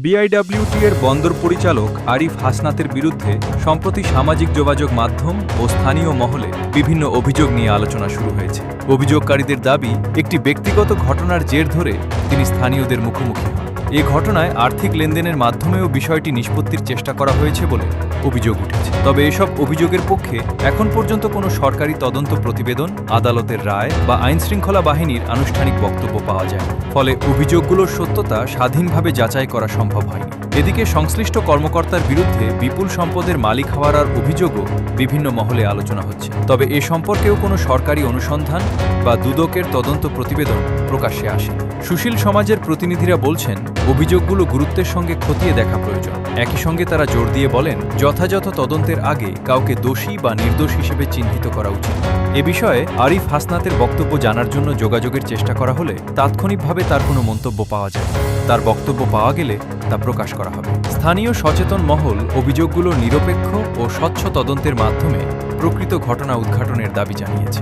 BIWT এর বন্দর পরিচালক আরিফ হাসনাতের বিরুদ্ধে সম্প্রতি সামাজিক যোগাযোগ মাধ্যম ও স্থানীয় মহলে বিভিন্ন অভিযোগ নিয়ে আলোচনা শুরু হয়েছে। অভিযোগকারীদের দাবি, একটি ব্যক্তিগত ঘটনার জের ধরে তিনি স্থানীয়দের মুখোমুখি হন। এ ঘটনায় আর্থিক লেনদেনের মাধ্যমেও বিষয়টি নিষ্পত্তির চেষ্টা করা হয়েছে বলে অভিযোগ উঠেছে। তবে এসব অভিযোগের পক্ষে এখন পর্যন্ত কোনো সরকারি তদন্ত প্রতিবেদন, আদালতের রায় বা আইনশৃঙ্খলা বাহিনীর আনুষ্ঠানিক বক্তব্য পাওয়া যায়, ফলে অভিযোগগুলোর সত্যতা স্বাধীনভাবে যাচাই করা সম্ভব হয়নি। এদিকে সংশ্লিষ্ট কর্মকর্তার বিরুদ্ধে বিপুল সম্পদের মালিক হওয়ার অভিযোগও বিভিন্ন মহলে আলোচনা হচ্ছে। তবে এ সম্পর্কেও কোনো সরকারি অনুসন্ধান বা দুদকের তদন্ত প্রতিবেদন প্রকাশ্যে আসে। সুশীল সমাজের প্রতিনিধিরা বলছেন, অভিযোগগুলো গুরুত্বের সঙ্গে খতিয়ে দেখা প্রয়োজন। একই সঙ্গে তারা জোর দিয়ে বলেন, যথাযথ তদন্তের আগে কাউকে দোষী বা নির্দোষ হিসেবে চিহ্নিত করা উচিত। এ বিষয়ে আরিফ হাসনাতের বক্তব্য জানার জন্য যোগাযোগের চেষ্টা করা হলে তাৎক্ষণিকভাবে তার কোনো মন্তব্য পাওয়া যায়। তার বক্তব্য পাওয়া গেলে তা প্রকাশ করা হবে। স্থানীয় সচেতন মহল অভিযোগগুলো নিরপেক্ষ ও স্বচ্ছ তদন্তের মাধ্যমে প্রকৃত ঘটনা উদ্ঘাটনের দাবি জানিয়েছে।